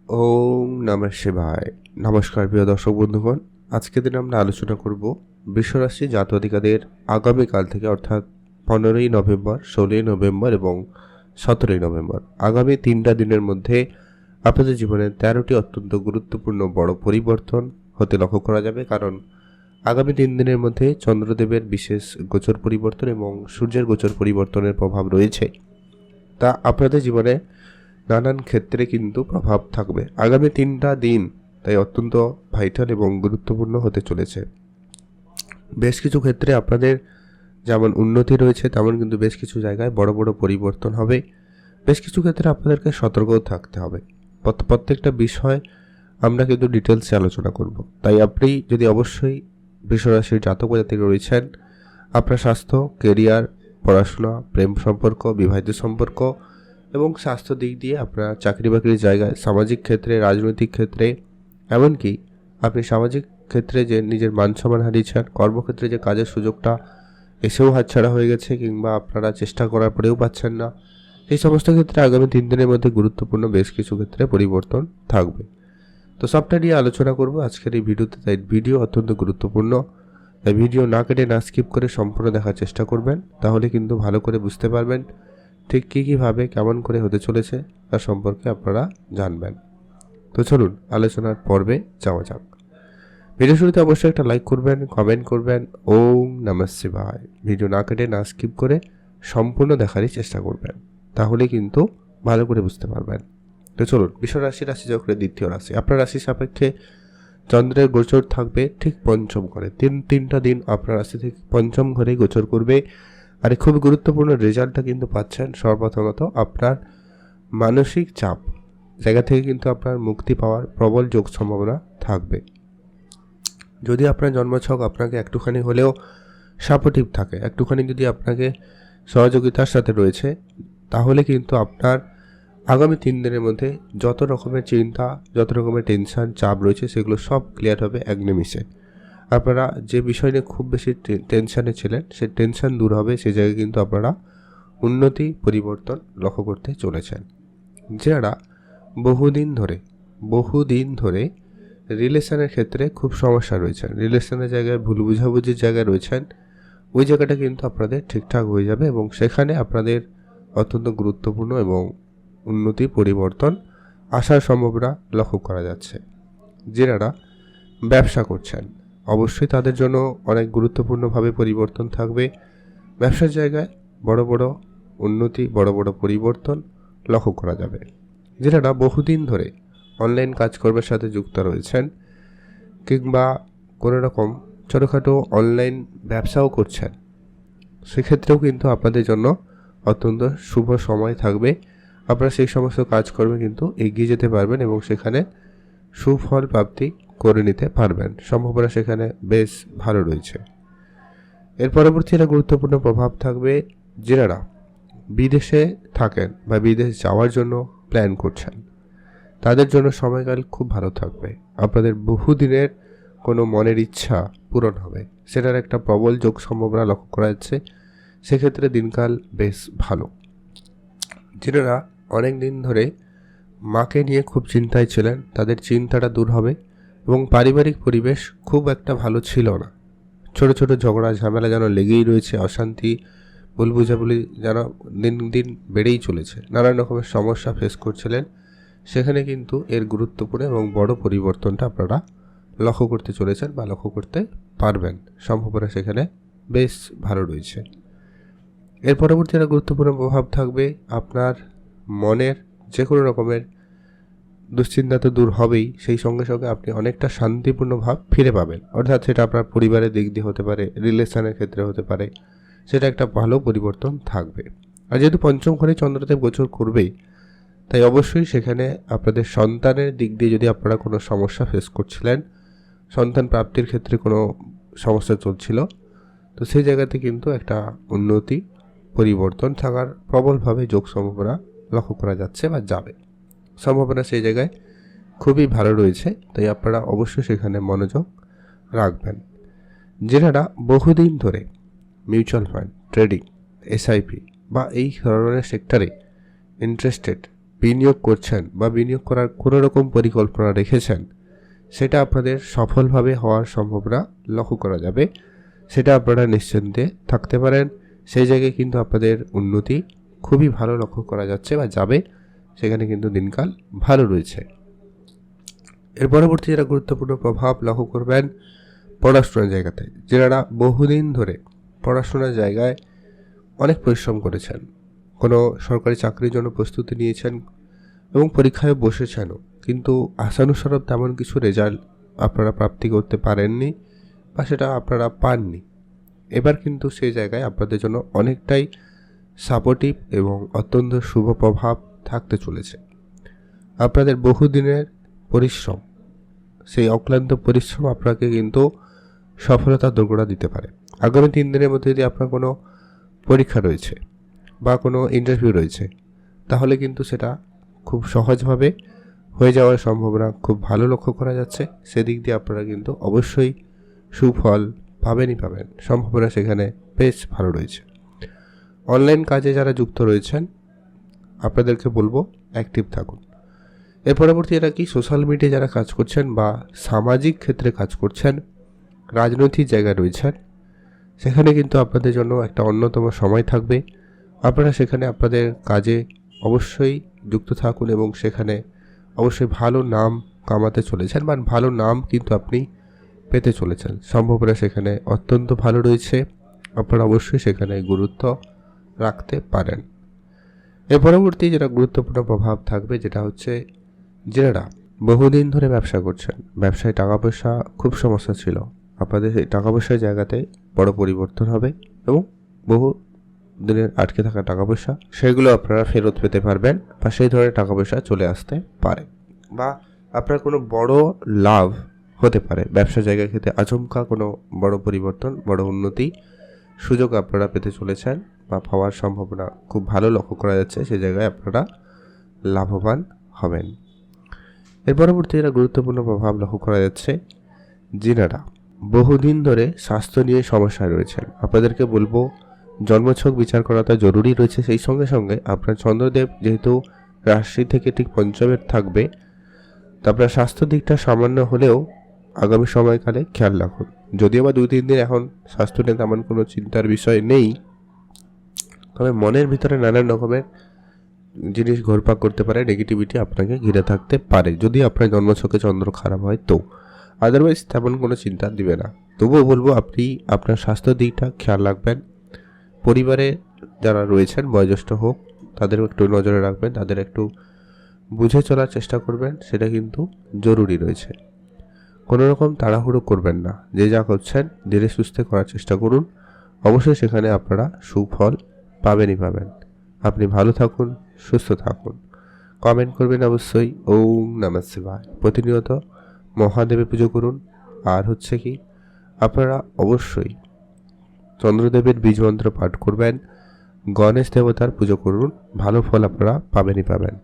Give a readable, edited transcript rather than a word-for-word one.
ওম নমঃ শিবায়। নমস্কার প্রিয় দর্শক বন্ধুগণ, আজকের দিনে আমরা আলোচনা করব বৃষরাশি জাতক-জাতিকাদের আগামীকাল থেকে অর্থাৎ 15ই নভেম্বর, 16ই নভেম্বর এবং 17ই নভেম্বর আগামী 3টা দিনের মধ্যে আপনাদের জীবনে 13টি অত্যন্ত গুরুত্বপূর্ণ বড় পরিবর্তন হতে লক্ষ্য করা যাবে। কারণ আগামী 3 দিনের মধ্যে চন্দ্রদেবের বিশেষ গোচর পরিবর্তন এবং সূর্যের গোচর পরিবর্তনের প্রভাব রয়েছে, তা আপনাদের জীবনে নানান ক্ষেত্রে কিন্তু প্রভাব থাকবে। আগামী 3টা দিন তাই অত্যন্ত ভাইটাল এবং গুরুত্বপূর্ণ হতে চলেছে। বেশ কিছু ক্ষেত্রে আপনাদের যেমন উন্নতি রয়েছে, তেমন কিন্তু বেশ কিছু জায়গায় বড় বড় পরিবর্তন হবে। বেশ কিছু ক্ষেত্রে আপনাদেরকে সতর্কও থাকতে হবে। প্রত্যেকটা বিষয় আমরা কিন্তু ডিটেলসে আলোচনা করব। তাই আপনি যদি অবশ্যই বৃষরাশির জাতক জাতিকা রয়েছেন, আপনার স্বাস্থ্য, কেরিয়ার, পড়াশোনা, প্রেম সম্পর্ক, বিবাহিত সম্পর্ক এবং স্বাস্থ্য দিক দিয়ে আপনার চাকরি বাকরির জায়গায়, সামাজিক ক্ষেত্রে, রাজনৈতিক ক্ষেত্রে, এমনকি আপনি সামাজিক ক্ষেত্রে যে নিজের মান সম্মান হারিয়েছেন, কর্মক্ষেত্রে যে কাজের সুযোগটা এসেও হাতছাড়া হয়ে গেছে কিংবা আপনারা চেষ্টা করার পরেও পাচ্ছেন না, এই সমস্ত ক্ষেত্রে আগামী 3 দিনের মধ্যে গুরুত্বপূর্ণ বেশ কিছু ক্ষেত্রে পরিবর্তন থাকবে। তো সবটা নিয়ে আলোচনা করব আজকের এই ভিডিওতে। তাই ভিডিও অত্যন্ত গুরুত্বপূর্ণ, তাই ভিডিও না কেটে না স্কিপ করে সম্পূর্ণ দেখার চেষ্টা করবেন। তাহলে কিন্তু ভালো করে বুঝতে পারবেন ঠিক কীভাবে কেমন করে হতে চলেছে তার সম্পর্কে আপনারা জানবেন। তো চলুন আলোচনার পর্বে যাওয়া যাক। ভিডিও শুরুতে অবশ্যই একটা লাইক করবেন, কমেন্ট করবেন। ওম নমঃ শিবায়। ভিডিও না কেটে না স্কিপ করে সম্পূর্ণ দেখারই চেষ্টা করবেন, তাহলে কিন্তু ভালো করে বুঝতে পারবেন। তো চলুন, রাশি চক্রের দ্বিতীয় রাশি, আপনার রাশি সাপেক্ষে চন্দ্রের গোচর থাকবে ঠিক পঞ্চম ঘরে। তিনটা দিন আপনার রাশি থেকে পঞ্চম ঘরে গোচর করবে। আর খুব গুরুত্বপূর্ণ রেজাল্টটা কিন্তু পাচ্ছেন সর্বপ্রথমত আপনার মানসিক চাপ জায়গা থেকে কিন্তু আপনার মুক্তি পাওয়ার প্রবল যোগ সম্ভাবনা থাকবে। যদি আপনার জন্মছক আপনাকে একটুখানি হলেও সাপোর্টিভ থাকে, একটুখানি যদি আপনাকে সহযোগিতার সাথে রয়েছে, তাহলে কিন্তু আপনার আগামী 3 দিনের মধ্যে যত রকমের চিন্তা, যত রকমের টেনশন, চাপ রয়েছে সেগুলো সব ক্লিয়ার হবে এক নিমিষে। আপনারা যে বিষয় নিয়ে খুব বেশি টেনশানে ছিলেন, সেই টেনশন দূর হবে। সেই জায়গায় কিন্তু আপনারা উন্নতি, পরিবর্তন লক্ষ্য করতে চলেছেন। যারা বহুদিন ধরে রিলেশনের ক্ষেত্রে খুব সমস্যা রয়েছেন, রিলেশনের জায়গায় ভুল বুঝাবুঝির জায়গায় রয়েছেন, ওই জায়গাটা কিন্তু আপনাদের ঠিকঠাক হয়ে যাবে এবং সেখানে আপনাদের অত্যন্ত গুরুত্বপূর্ণ এবং উন্নতি, পরিবর্তন আসার সম্ভাবনা লক্ষ্য করা যাচ্ছে। যারা ব্যবসা করছেন, অবশ্যই তাদের জন্য অনেক গুরুত্বপূর্ণভাবে পরিবর্তন থাকবে। ব্যবসার জায়গায় বড় বড় উন্নতি, বড় বড় পরিবর্তন লক্ষ্য করা যাবে। যারা বহুদিন ধরে অনলাইন কাজকর্মের সাথে যুক্ত রয়েছেন কিংবা কোনো রকম ছোটোখাটো অনলাইন ব্যবসাও করছেন, সেক্ষেত্রেও কিন্তু আপনাদের জন্য অত্যন্ত শুভ সময় থাকবে। আপনারা সেই সমস্ত কাজকর্মে কিন্তু এগিয়ে যেতে পারবেন এবং সেখানে সুফল প্রাপ্তি করে নিতে পারবেন। সম্ভাবনা সেখানে বেশ ভালো রয়েছে। এর পরবর্তী একটা গুরুত্বপূর্ণ প্রভাব থাকবে যারা বিদেশে থাকেন বা বিদেশ যাওয়ার জন্য প্ল্যান করছেন, তাদের জন্য সময়কাল খুব ভালো থাকবে। আপনাদের বহুদিনের কোনো মনের ইচ্ছা পূরণ হবে, সেটার একটা প্রবল যোগ সম্ভাবনা লক্ষ্য করা যাচ্ছে। সেক্ষেত্রে দিনকাল বেশ ভালো। যারা অনেক দিন ধরে মাকে নিয়ে খুব চিন্তায় ছিলেন, তাদের চিন্তাটা দূর হবে এবং পারিবারিক পরিবেশ খুব একটা ভালো ছিল না। ছোট ছোট ঝগড়া ঝামেলা যেন লেগেই রয়েছে, অশান্তি, ভুল বুঝাবুঝি যেন দিন দিন বেড়েই চলেছে, নানান রকমের সমস্যা ফেস করছিলেন। সেখানে কিন্তু এর গুরুত্বপূর্ণ এবং বড় পরিবর্তনটা আপনারা লক্ষ্য করতে চলেছেন বা লক্ষ্য করতে পারবেন। সম্ভাবনা সেখানে বেশ ভালো রয়েছে। এর পরবর্তী একটা গুরুত্বপূর্ণ প্রভাব থাকবে আপনার মনের যে কোনো রকমের দুশ্চিন্তা তো দূর হবেই, সেই সঙ্গে সঙ্গে আপনি অনেকটা শান্তিপূর্ণ ভাব ফিরে পাবেন। অর্থাৎ সেটা আপনার পরিবারের দিক দিয়ে হতে পারে, রিলেশনের ক্ষেত্রে হতে পারে, সেটা একটা ভালো পরিবর্তন থাকবে। আর যেহেতু পঞ্চম ঘরে চন্দ্রদেব গোচর করবেই, তাই অবশ্যই সেখানে আপনাদের সন্তানের দিক দিয়ে যদি আপনারা কোনো সমস্যা ফেস করছিলেন, সন্তান প্রাপ্তির ক্ষেত্রে কোনো সমস্যা চলছিল, তো সেই জায়গাতে কিন্তু একটা উন্নতি, পরিবর্তন থাকার প্রবলভাবে যোগ সম্ভাবনা লক্ষ্য করা যাচ্ছে বা যাবে। সম্ভাবনা সেই জায়গায় খুবই ভালো রয়েছে, তাই আপনারা অবশ্যই সেখানে মনোযোগ রাখবেন। যারা বহুদিন ধরে মিউচুয়াল ফান্ড, ট্রেডিং, এসআইপি বা এই ধরনের সেক্টরে ইন্টারেস্টেড বিনিয়োগ করছেন বা বিনিয়োগ করার কোনো রকম পরিকল্পনা রেখেছেন, সেটা আপনাদের সফলভাবে হওয়ার সম্ভাবনা লক্ষ্য করা যাবে। সেটা আপনারা নিশ্চিন্তে থাকতে পারেন। সেই জায়গায় কিন্তু আপনাদের উন্নতি খুবই ভালো লক্ষ্য করা যাচ্ছে বা যাবে। সেখানে কিন্তু দিনকাল ভালো রয়েছে। এর পরবর্তী যেটা গুরুত্বপূর্ণ প্রভাব লক্ষ্য করবেন পড়াশোনার জায়গাতে। যারা বহুদিন ধরে পড়াশোনার জায়গায় অনেক পরিশ্রম করেছেন, কোনো সরকারি চাকরির জন্য প্রস্তুতি নিয়েছেন এবং পরীক্ষায় বসেছেনও, কিন্তু আশানুসারক তেমন কিছু রেজাল্ট আপনারা প্রাপ্তি করতে পারেননি বা সেটা আপনারা পাননি। এবার কিন্তু সেই জায়গায় আপনাদের জন্য অনেকটাই সাপোর্টিভ এবং অত্যন্ত শুভ প্রভাব থাকতে চলেছে। আপনাদের বহুদিনের পরিশ্রম, সেই অক্লান্ত পরিশ্রম আপনাকে কিন্তু সফলতার দোরগোড়া দিতে পারে। আগামী 3 দিনের মধ্যে যদি আপনার কোনো পরীক্ষা রয়েছে বা কোনো ইন্টারভিউ রয়েছে, তাহলে কিন্তু সেটা খুব সহজভাবে হয়ে যাওয়ার সম্ভাবনা খুব ভালো লক্ষ্য করা যাচ্ছে। সেদিক দিয়ে আপনারা কিন্তু অবশ্যই সুফল পাবেনই পাবেন, সম্ভাবনা সেখানে বেশ ভালো রয়েছে। অনলাইন কাজে যারা যুক্ত রয়েছেন, আপনাদেরকে বলবো অ্যাক্টিভ থাকুন। এর পরবর্তী এরা কি সোশ্যাল মিডিয়ায় যারা কাজ করছেন বা সামাজিক ক্ষেত্রে কাজ করছেন, রাজনৈতিক জায়গায় রয়েছেন, সেখানে কিন্তু আপনাদের জন্য একটা অন্যতম সময় থাকবে। আপনারা সেখানে আপনাদের কাজে অবশ্যই যুক্ত থাকুন এবং সেখানে অবশ্যই ভালো নাম কামাতে চলেছেন বা ভালো নাম কিন্তু আপনি পেতে চলেছেন। সম্ভাবনা সেখানে অত্যন্ত ভালো রয়েছে। আপনারা অবশ্যই সেখানে গুরুত্ব রাখতে পারেন। এর পরবর্তী যেটা গুরুত্বপূর্ণ প্রভাব থাকবে, যেটা হচ্ছে যারা বহুদিন ধরে ব্যবসা করছেন, ব্যবসায় টাকা পয়সা খুব সমস্যা ছিল, আপনাদের সেই টাকা পয়সার জায়গাতে বড় পরিবর্তন হবে এবং বহু দিনের আটকে থাকা টাকা পয়সা সেগুলো আপনারা ফেরত পেতে পারবেন বা সেই ধরনের টাকা পয়সা চলে আসতে পারে বা আপনার কোনো বড় লাভ হতে পারে। ব্যবসা জায়গার ক্ষেত্রে আচমকা কোনো বড় পরিবর্তন, বড় উন্নতি সুযোগ আপনারা পেতে চলেছেন বা পাওয়ার সম্ভাবনা খুব ভালো লক্ষ্য করা যাচ্ছে। সেই জায়গায় আপনারা লাভবান হবেন। এর পরবর্তী এরা গুরুত্বপূর্ণ প্রভাব লক্ষ্য করা যাচ্ছে যিনারা বহুদিন ধরে স্বাস্থ্য নিয়ে সমস্যায় রয়েছেন, আপনাদেরকে বলবো জন্মছক বিচার করাটা জরুরি রয়েছে। সেই সঙ্গে সঙ্গে আপনার চন্দ্রদেব যেহেতু রাশি থেকে ঠিক পঞ্চমের থাকবে, তা আপনার স্বাস্থ্য দিকটা সামান্য হলেও আগামী সময়কালে খেয়াল রাখুন। যদিও বা 2-3 দিন এখন স্বাস্থ্য নিয়ে তেমন কোনো চিন্তার বিষয় নেই, তবে মনের ভিতরে নানান রকমের জিনিস ঘোরপাক করতে পারে, নেগেটিভিটি আপনাকে ঘিরে থাকতে পারে যদি আপনার জন্মছকে চন্দ্র খারাপ হয়। তো আদারওয়াইজ তেমন কোনো চিন্তা দিবে না। তবুও বলবো আপনি আপনার স্বাস্থ্য দিকটা খেয়াল রাখবেন। পরিবারে যারা রয়েছেন, বয়োজ্যেষ্ঠ হোক, তাদের একটু নজরে রাখবেন, তাদের একটু বুঝে চলার চেষ্টা করবেন, সেটা কিন্তু জরুরি রয়েছে। কোনো রকম তাড়াহুড়ো করবেন না, যে যা করছেন ধীরে সুস্থে করার চেষ্টা করুন। অবশ্যই সেখানে আপনারা সুফল পাবেনই পাবেন। আপনি ভালো থাকুন, সুস্থ থাকুন। কমেন্ট করবেন অবশ্যই ওম নমঃ শিবায়। প্রতিনিয়ত মহাদেবের পুজো করুন। আর হচ্ছে কি, আপনারা অবশ্যই চন্দ্রদেবের বীজ মন্ত্র পাঠ করবেন, গণেশ দেবতার পুজো করুন, ভালো ফল আপনারা পাবেনই পাবেন।